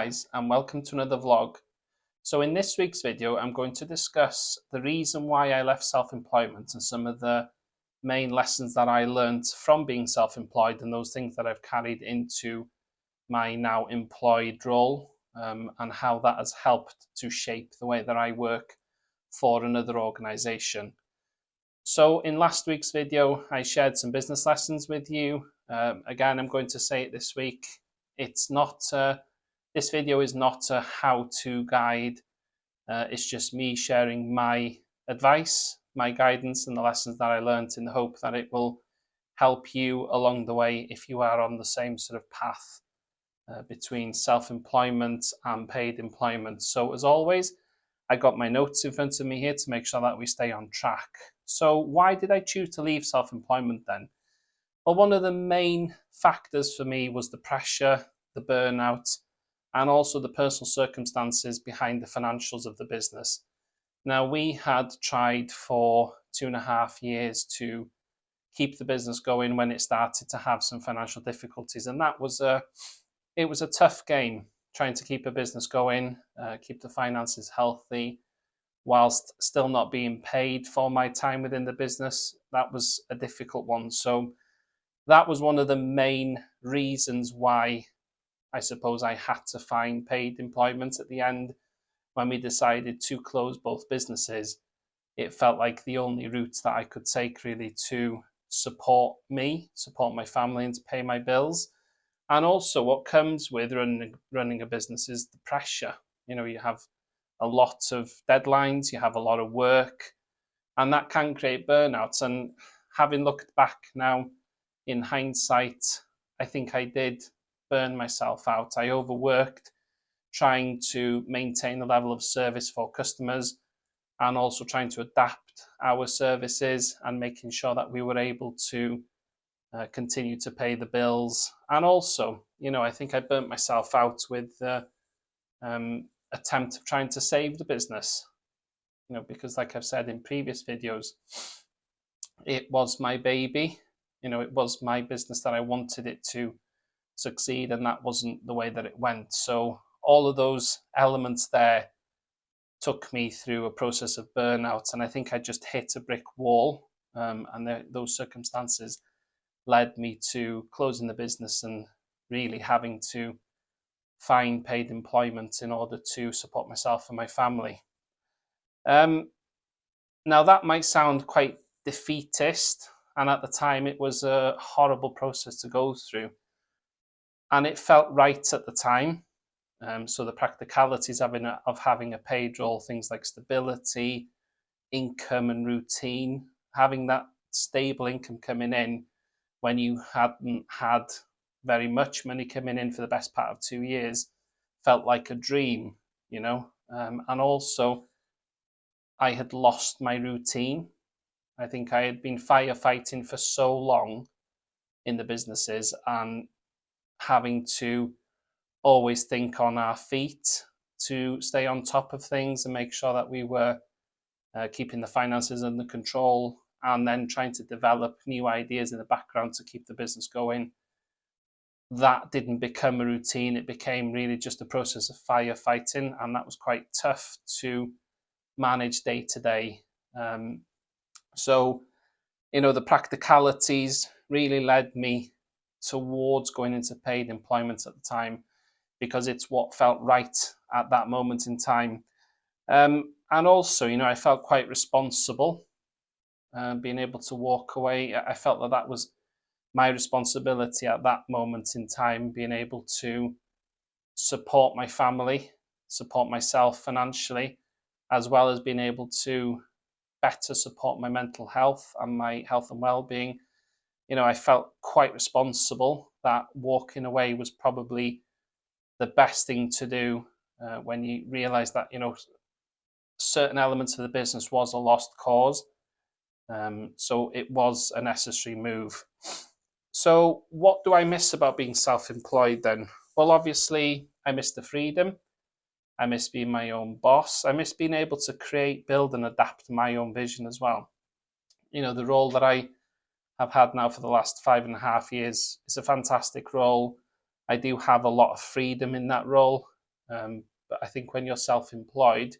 guys, and welcome to another vlog. So in this week's video, I'm going to discuss the reason why I left self-employment and some of the main lessons that I learned from being self-employed and those things that I've carried into my now employed role, and how that has helped to shape the way that I work for another organization. So in last week's video, I shared some business lessons with you. Again, I'm going to say it this week. It's not this video is not a how-to guide. It's just me sharing my advice, my guidance, and the lessons that I learned in the hope that it will help you along the way if you are on the same sort of path between self-employment and paid employment. So as always, I got my notes in front of me here to make sure that we stay on track. So why did I choose to leave self-employment then? Well, one of the main factors for me was the pressure, the burnout, and also the personal circumstances behind the financials of the business. Now, we had tried for 2.5 years to keep the business going when it started to have some financial difficulties, and it was a tough game trying to keep a business going, keep the finances healthy, whilst still not being paid for my time within the business. That was a difficult one. So that was one of the main reasons why I suppose I had to find paid employment at the end. When we decided to close both businesses, it felt like the only route that I could take really to support me, support my family, and to pay my bills. And also what comes with running a business is the pressure. You know, you have a lot of deadlines, you have a lot of work, and that can create burnouts. And having looked back now in hindsight, I think I did burn myself out. I overworked trying to maintain the level of service for customers and also trying to adapt our services and making sure that we were able to continue to pay the bills. And also, you know, I think I burnt myself out with the attempt of trying to save the business, you know, because like I've said in previous videos, it was my baby, you know, it was my business that I wanted it to succeed, and that wasn't the way that it went. So all of those elements there took me through a process of burnout, and I think I just hit a brick wall, and those circumstances led me to closing the business and really having to find paid employment in order to support myself and my family. Now that might sound quite defeatist, and at the time it was a horrible process to go through, and it felt right at the time. So the practicalities of having a paid role, things like stability, income and routine, having that stable income coming in when you hadn't had very much money coming in for the best part of 2 years felt like a dream, you know. And also I had lost my routine. I think I had been firefighting for so long in the businesses and having to always think on our feet to stay on top of things and make sure that we were keeping the finances under control, and then trying to develop new ideas in the background to keep the business going. That didn't become a routine. It became really just a process of firefighting, and that was quite tough to manage day to day. So, you know, the practicalities really led me towards going into paid employment at the time, because it's what felt right at that moment in time. And also, you know, I felt quite responsible being able to walk away. I felt that that was my responsibility at that moment in time, being able to support my family, support myself financially, as well as being able to better support my mental health and my health and well-being. You know, I felt quite responsible that walking away was probably the best thing to do when you realize that, you know, certain elements of the business was a lost cause. So it was a necessary move. So what do I miss about being self-employed then? Well, obviously, I miss the freedom. I miss being my own boss. I miss being able to create, build, and adapt my own vision as well. You know, the role that I have had now for the last 5.5 years is a fantastic role. I do have a lot of freedom in that role. But I think when you're self-employed,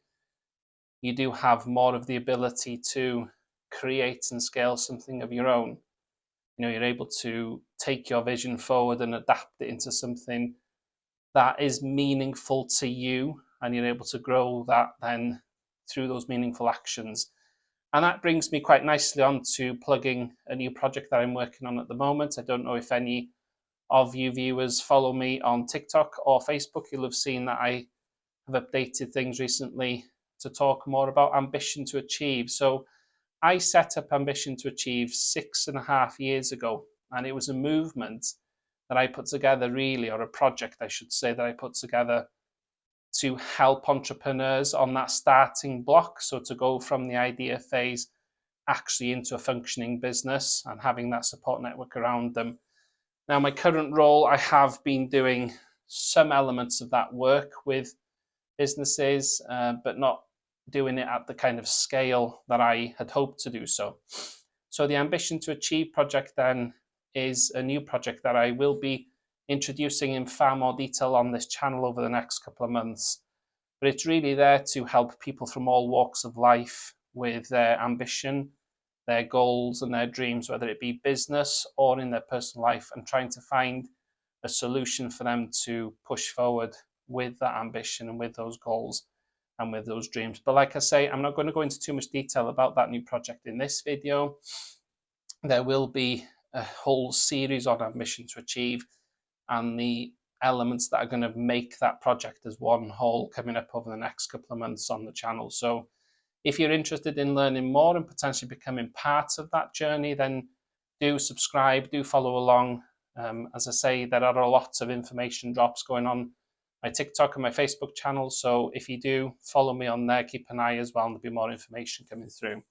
you do have more of the ability to create and scale something of your own. You're able to take your vision forward and adapt it into something that is meaningful to you, and you're able to grow that then through those meaningful actions. And that brings me quite nicely on to plugging a new project that I'm working on at the moment. I don't know if any of you viewers follow me on TikTok or Facebook. You'll have seen that I have updated things recently to talk more about Ambition to Achieve. So I set up Ambition to Achieve 6.5 years ago, and it was a movement that I put together, really, or a project, I should say, that I put together to help entrepreneurs on that starting block. So to go from the idea phase actually into a functioning business and having that support network around them. Now, my current role, I have been doing some elements of that work with businesses, but not doing it at the kind of scale that I had hoped to do so. So the Ambition to Achieve project then is a new project that I will be introducing in far more detail on this channel over the next couple of months. But it's really there to help people from all walks of life with their ambition, their goals and their dreams, whether it be business or in their personal life, and trying to find a solution for them to push forward with that ambition and with those goals and with those dreams. But like I say, I'm not going to go into too much detail about that new project in this video. There will be a whole series on Ambition to Achieve and the elements that are going to make that project as one whole coming up over the next couple of months on the channel. So if you're interested in learning more and potentially becoming part of that journey, then do subscribe, do follow along. As I say, there are lots of information drops going on my TikTok and my Facebook channel. So if you do follow me on there, keep an eye as well, and there'll be more information coming through.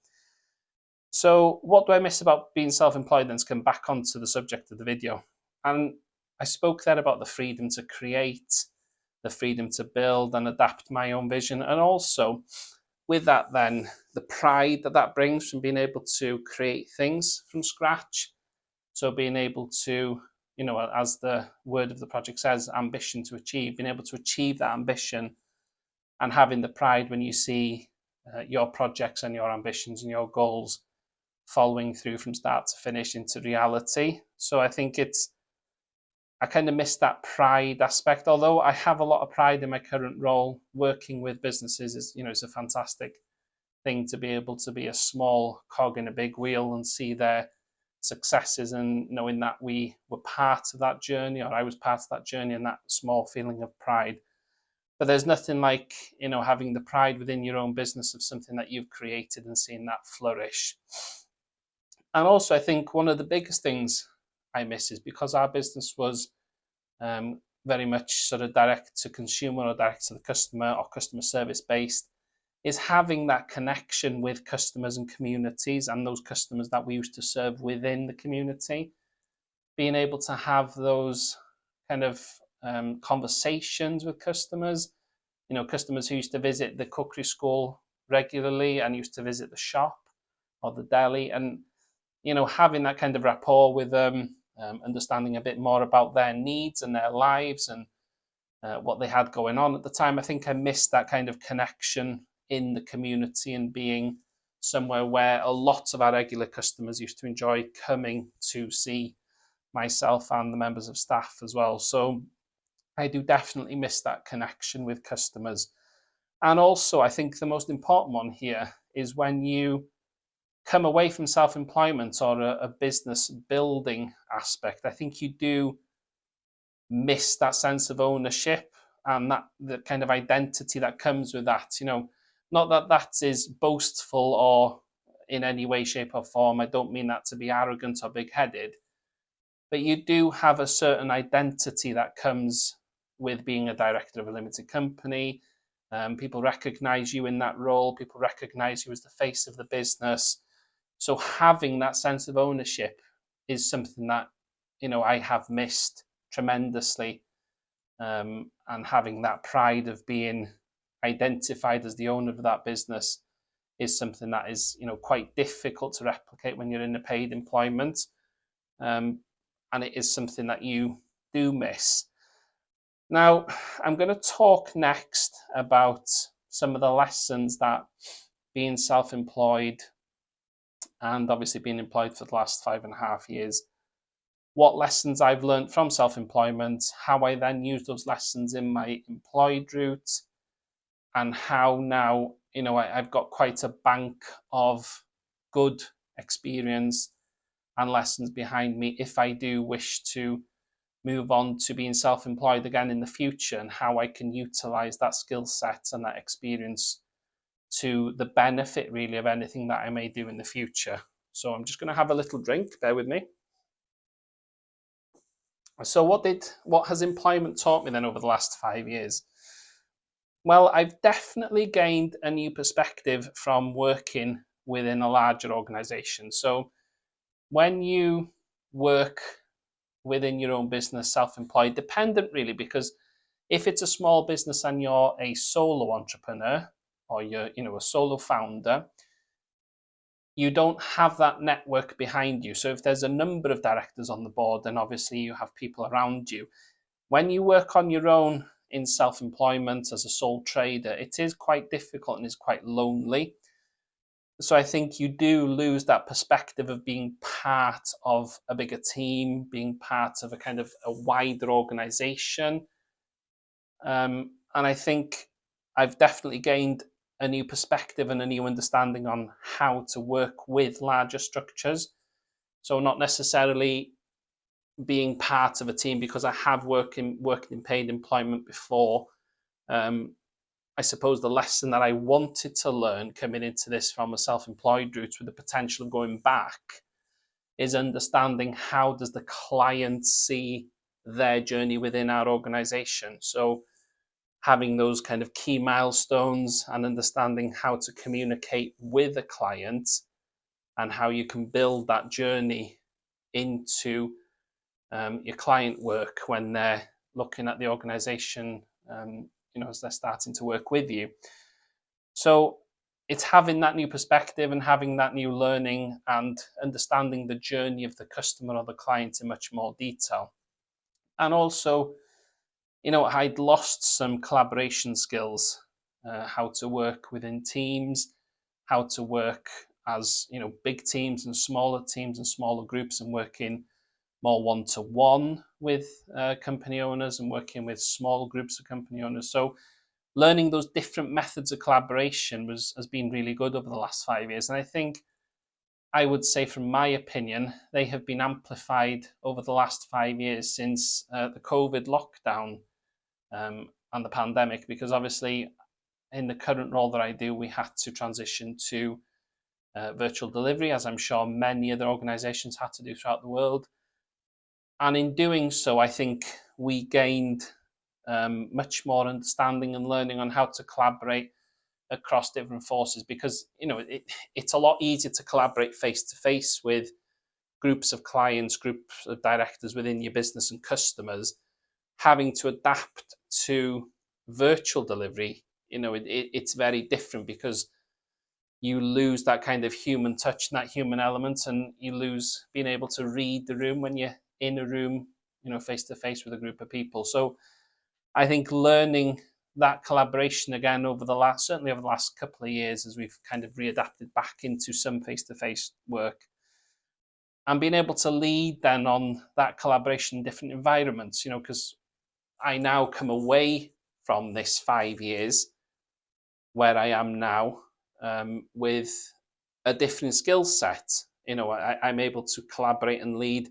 So what do I miss about being self-employed? Then to come back onto the subject of the video. And I spoke there about the freedom to create, the freedom to build and adapt my own vision. And also with that then, the pride that brings from being able to create things from scratch. So being able to, as the word of the project says, ambition to achieve, being able to achieve that ambition and having the pride when you see your projects and your ambitions and your goals following through from start to finish into reality. So I think I kind of miss that pride aspect, although I have a lot of pride in my current role. Working with businesses is a fantastic thing to be able to be a small cog in a big wheel and see their successes, and knowing that we were part of that journey, or I was part of that journey, and that small feeling of pride. But there's nothing like, having the pride within your own business of something that you've created and seeing that flourish. And also, I think one of the biggest things I miss is because our business was very much sort of direct to consumer or direct to the customer or customer service based, is having that connection with customers and communities and those customers that we used to serve within the community. Being able to have those kind of conversations with customers, customers who used to visit the cookery school regularly and used to visit the shop or the deli, and having that kind of rapport with them, understanding a bit more about their needs and their lives and what they had going on at the time. I think I missed that kind of connection in the community and being somewhere where a lot of our regular customers used to enjoy coming to see myself and the members of staff as well. So I do definitely miss that connection with customers. And also, I think the most important one here is when you come away from self-employment or a business building aspect, I think you do miss that sense of ownership and that the kind of identity that comes with that. Not that that is boastful or in any way, shape, or form. I don't mean that to be arrogant or big-headed, but you do have a certain identity that comes with being a director of a limited company. People recognize you in that role. People recognize you as the face of the business. So having that sense of ownership is something that, I have missed tremendously. And having that pride of being identified as the owner of that business is something that is, quite difficult to replicate when you're in a paid employment. And it is something that you do miss. Now, I'm going to talk next about some of the lessons that being self-employed and obviously being employed for the last 5.5 years, what lessons I've learned from self-employment, how I then use those lessons in my employed route, and how now, I've got quite a bank of good experience and lessons behind me if I do wish to move on to being self-employed again in the future, and how I can utilize that skill set and that experience to the benefit really of anything that I may do in the future. So I'm just going to have a little drink, bear with me. So what has employment taught me then over the last 5 years? Well, I've definitely gained a new perspective from working within a larger organization. So when you work within your own business, self-employed, dependent really, because if it's a small business and you're a solo entrepreneur or you're a solo founder, you don't have that network behind you. So if there's a number of directors on the board, then obviously you have people around you. When you work on your own in self-employment as a sole trader, it is quite difficult and is quite lonely. So I think you do lose that perspective of being part of a bigger team, being part of a kind of a wider organization. And I think I've definitely gained a new perspective and a new understanding on how to work with larger structures. So not necessarily being part of a team, because I have worked in paid employment before. I suppose the lesson that I wanted to learn coming into this from a self-employed route with the potential of going back is understanding how does the client see their journey within our organization. So having those kind of key milestones and understanding how to communicate with a client and how you can build that journey into your client work when they're looking at the organization, as they're starting to work with you. So it's having that new perspective and having that new learning and understanding the journey of the customer or the client in much more detail. And also, I'd lost some collaboration skills, how to work within teams, how to work as, big teams and smaller groups, and working more one-to-one with company owners and working with small groups of company owners. So learning those different methods of collaboration has been really good over the last 5 years. And I think I would say, from my opinion, they have been amplified over the last 5 years since the COVID lockdown and the pandemic, because obviously in the current role that I do, we had to transition to virtual delivery, as I'm sure many other organizations had to do throughout the world. And in doing so, I think we gained much more understanding and learning on how to collaborate across different forces, because it's a lot easier to collaborate face to face with groups of clients, groups of directors within your business and customers. Having to adapt to virtual delivery, it's very different, because you lose that kind of human touch and that human element, and you lose being able to read the room when you're in a room, face to face with a group of people. So I think learning that collaboration again certainly over the last couple of years, as we've kind of readapted back into some face-to-face work, and being able to lead then on that collaboration in different environments, because I now come away from this 5 years where I am now with a different skill set. I'm able to collaborate and lead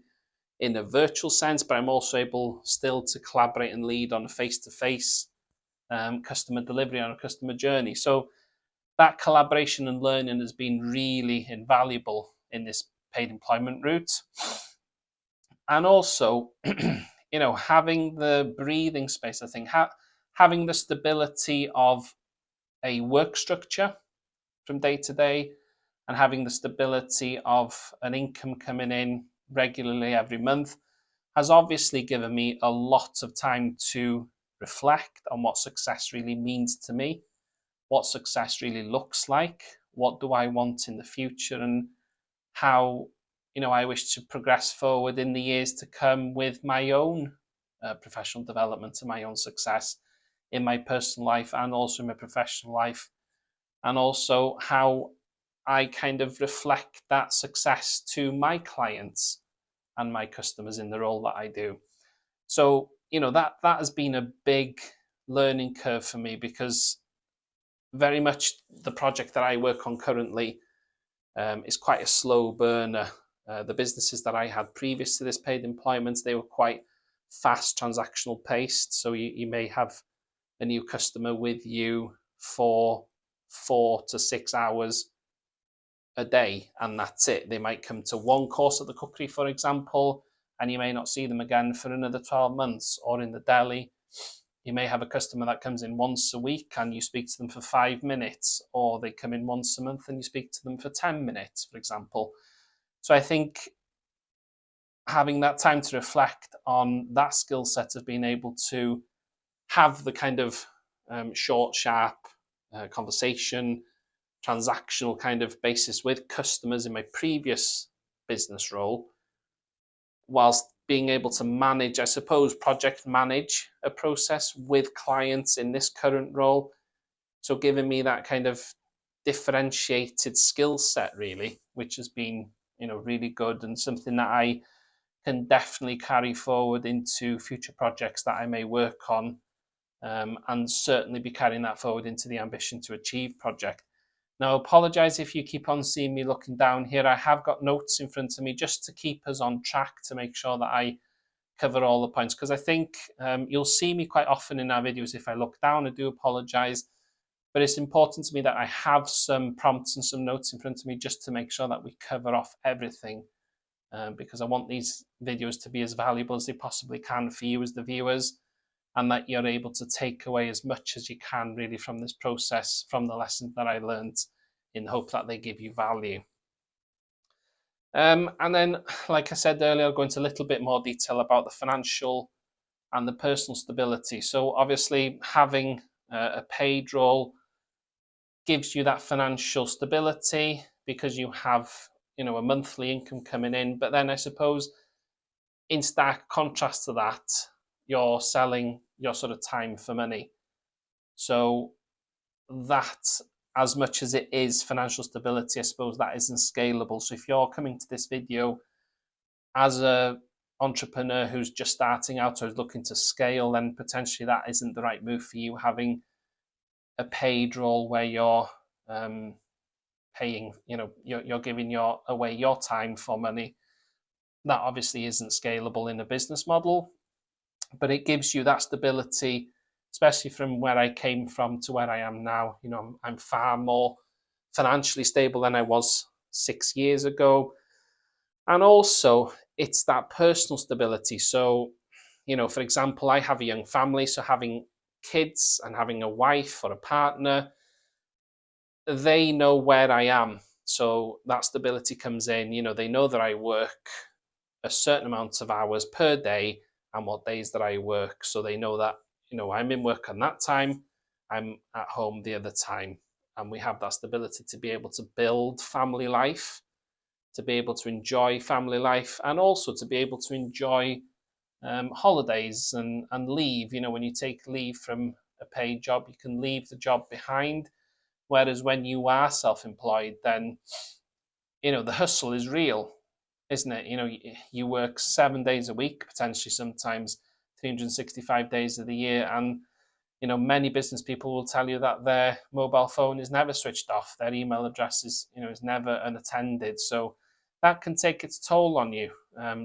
in a virtual sense, but I'm also able still to collaborate and lead on a face-to-face customer delivery, on a customer journey. So that collaboration and learning has been really invaluable in this paid employment route. And also, having the breathing space, I think, having the stability of a work structure from day to day, and having the stability of an income coming in regularly every month has obviously given me a lot of time to reflect on what success really means to me, what success really looks like, what do I want in the future, and how I wish to progress forward in the years to come with my own professional development and my own success in my personal life and also in my professional life, and also how I kind of reflect that success to my clients and my customers in the role that I do. So, that has been a big learning curve for me, because very much the project that I work on currently is quite a slow burner. The businesses that I had previous to this paid employment, they were quite fast transactional paced. So you may have a new customer with you for 4 to 6 hours a day, and that's it. They might come to one course at the cookery, for example, and you may not see them again for another 12 months. Or in the deli, you may have a customer that comes in once a week and you speak to them for 5 minutes, or they come in once a month and you speak to them for 10 minutes, for example. So I think having that time to reflect on that skill set of being able to have the kind of short, sharp conversation, transactional kind of basis with customers in my previous business role, whilst being able to manage, I suppose, project manage a process with clients in this current role. So giving me that kind of differentiated skill set, really, which has been, really good, and something that I can definitely carry forward into future projects that I may work on, and certainly be carrying that forward into the Ambition to Achieve project. Now, I apologise if you keep on seeing me looking down here. I have got notes in front of me just to keep us on track, to make sure that I cover all the points, because I think you'll see me quite often in our videos if I look down. I do apologise, but it's important to me that I have some prompts and some notes in front of me just to make sure that we cover off everything, because I want these videos to be as valuable as they possibly can for you as the viewers, and that you're able to take away as much as you can really from this process, from the lessons that I learned, in hope that they give you value. And then, like I said earlier, I'll go into a little bit more detail about the financial and the personal stability. So obviously having a paid role gives you that financial stability, because you have, a monthly income coming in. But then I suppose in stark contrast to that, you're selling your sort of time for money. So that, as much as it is financial stability, I suppose that isn't scalable. So if you're coming to this video as a entrepreneur who's just starting out or is looking to scale, then potentially that isn't the right move for you, having a paid role where you're paying, you're giving away your time for money. That obviously isn't scalable in a business model, but it gives you that stability, especially from where I came from to where I am now. I'm far more financially stable than I was 6 years ago. And also, it's that personal stability. So, for example, I have a young family, so having kids and having a wife or a partner, they know where I am. So that stability comes in. They know that I work a certain amount of hours per day and what days that I work. So they know that, I'm in work on that time, I'm at home the other time. And we have that stability to be able to build family life, to be able to enjoy family life, and also to be able to enjoy holidays and leave. When you take leave from a paid job, you can leave the job behind. Whereas when you are self-employed, then, the hustle is real, isn't it? You work 7 days a week, potentially sometimes 365 days of the year. And, many business people will tell you that their mobile phone is never switched off. Their email address is never unattended. So that can take its toll on you.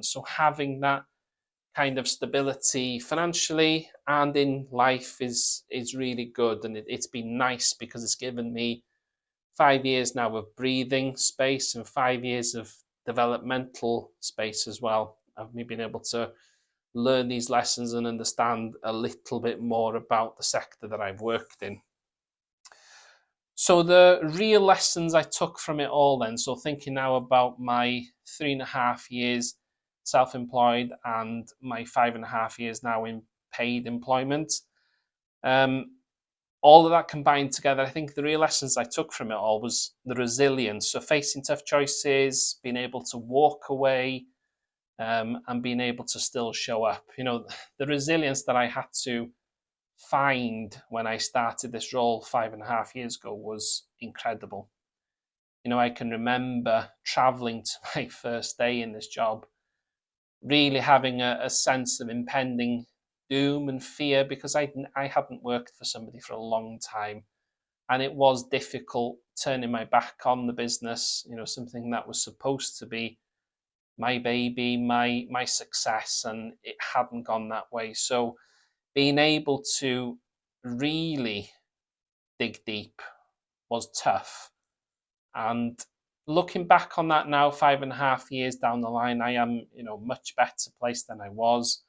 So having that kind of stability financially and in life is really good. And it's been nice, because it's given me 5 years now of breathing space and 5 years of developmental space as well, of me being able to learn these lessons and understand a little bit more about the sector that I've worked in. So the real lessons I took from it all then, so thinking now about my 3.5 years self-employed and my 5.5 years now in paid employment, all of that combined together, I think the real lessons I took from it all was the resilience. So facing tough choices, being able to walk away, and being able to still show up. You know, the resilience that I had to find when I started this role 5.5 years ago was incredible. You know, I can remember traveling to my first day in this job, really having a sense of impending doom and fear, because I hadn't worked for somebody for a long time, and it was difficult turning my back on the business. You know, something that was supposed to be my baby, my success, and it hadn't gone that way. So being able to really dig deep was tough. And looking back on that now, 5.5 years down the line, I am, you know, much better placed than I was.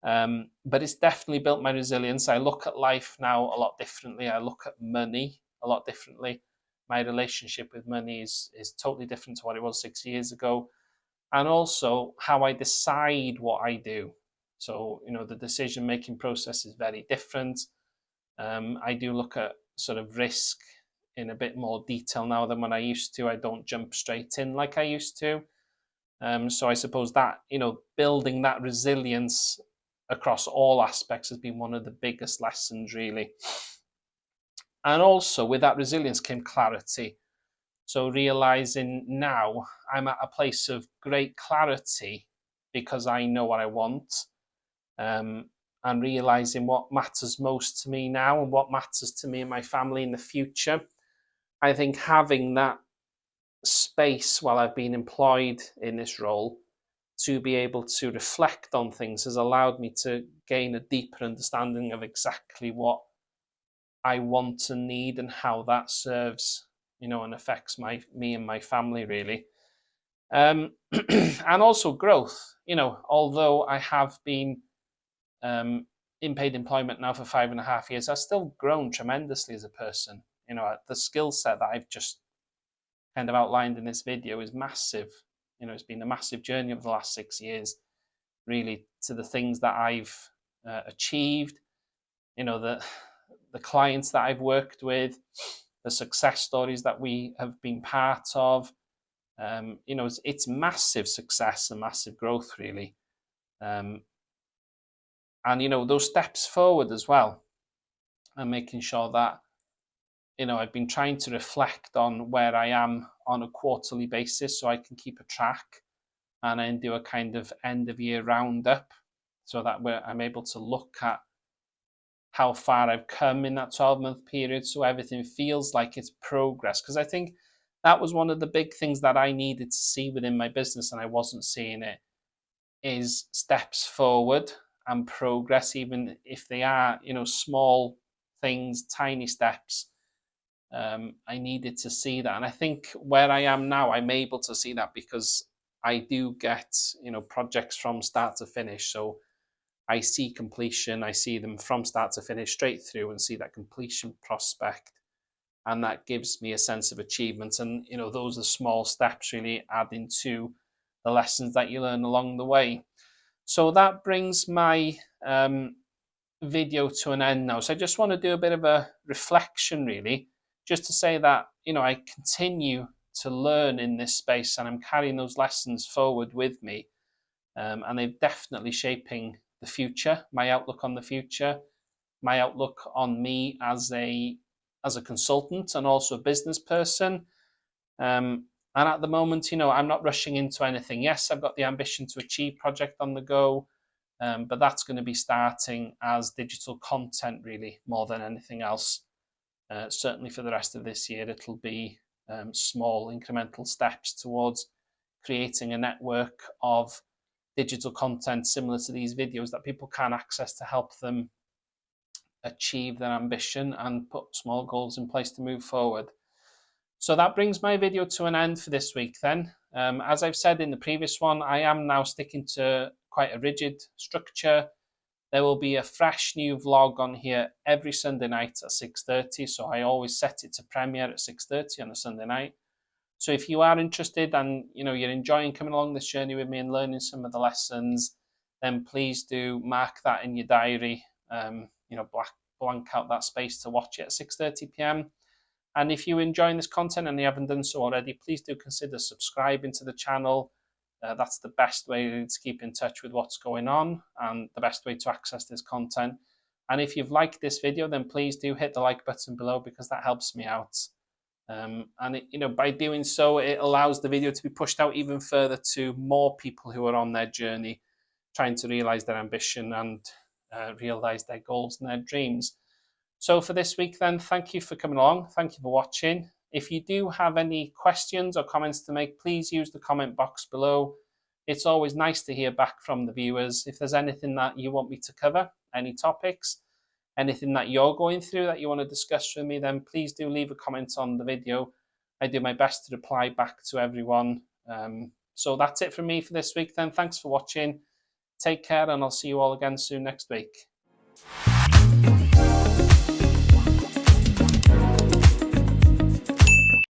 But it's definitely built my resilience. I look at life now a lot differently. I look at money a lot differently. My relationship with money is totally different to what it was 6 years ago. And also how I decide what I do. So, you know, the decision making process is very different. I do look at sort of risk in a bit more detail now than when I used to. I don't jump straight in like I used to. So I suppose that, you know, building that resilience across all aspects has been one of the biggest lessons, really. And also with that resilience came clarity. So realizing now I'm at a place of great clarity because I know what I want, and realizing what matters most to me now and what matters to me and my family in the future. I think having that space while I've been employed in this role to be able to reflect on things has allowed me to gain a deeper understanding of exactly what I want and need and how that serves, you know, and affects me and my family, really. And also growth. You know, although I have been in paid employment now for 5.5 years, I've still grown tremendously as a person. You know, the skill set that I've just kind of outlined in this video is massive. You know, it's been a massive journey over the last 6 years, really, to the things that I've achieved. You know, the clients that I've worked with, the success stories that we have been part of. You know, it's massive success and massive growth, really. And, you know, those steps forward as well, and making sure that, you know, I've been trying to reflect on where I am on a quarterly basis so I can keep a track, and then do a kind of end of year roundup so that I'm able to look at how far I've come in that 12-month period, so everything feels like it's progress. Because I think that was one of the big things that I needed to see within my business, and I wasn't seeing it, is steps forward and progress, even if they are, you know, small things, tiny steps. I needed to see that. And I think where I am now, I'm able to see that because I do get, you know, projects from start to finish. So I see completion, I see them from start to finish straight through and see that completion prospect. And that gives me a sense of achievement. And, you know, those are small steps really adding to the lessons that you learn along the way. So that brings my video to an end now. So I just want to do a bit of a reflection, really, just to say that, you know, I continue to learn in this space and I'm carrying those lessons forward with me. And they're definitely shaping the future, my outlook on the future, my outlook on me as a consultant and also a business person. And at the moment, you know, I'm not rushing into anything. Yes, I've got the ambition to achieve Project on the Go, but that's going to be starting as digital content, really, more than anything else. Certainly for the rest of this year, it'll be small incremental steps towards creating a network of digital content similar to these videos that people can access to help them achieve their ambition and put small goals in place to move forward. So that brings my video to an end for this week then. As I've said in the previous one, I am now sticking to quite a rigid structure. There will be a fresh new vlog on here every Sunday night at 6:30. So I always set it to premiere at 6:30 on a Sunday night. So if you are interested and, you know, you're enjoying coming along this journey with me and learning some of the lessons, then please do mark that in your diary. You know, blank out that space to watch it at 6:30 p.m. And if you're enjoying this content and you haven't done so already, please do consider subscribing to the channel. That's the best way to keep in touch with what's going on and the best way to access this content. And if you've liked this video, then please do hit the like button below, because that helps me out. By doing so, it allows the video to be pushed out even further to more people who are on their journey, trying to realize their ambition and realize their goals and their dreams. So for this week then, thank you for coming along. Thank you for watching. If you do have any questions or comments to make, please use the comment box below. It's always nice to hear back from the viewers. If there's anything that you want me to cover, any topics, anything that you're going through that you want to discuss with me, then please do leave a comment on the video. I do my best to reply back to everyone. So that's it from me for this week then. Thanks for watching. Take care, and I'll see you all again soon next week.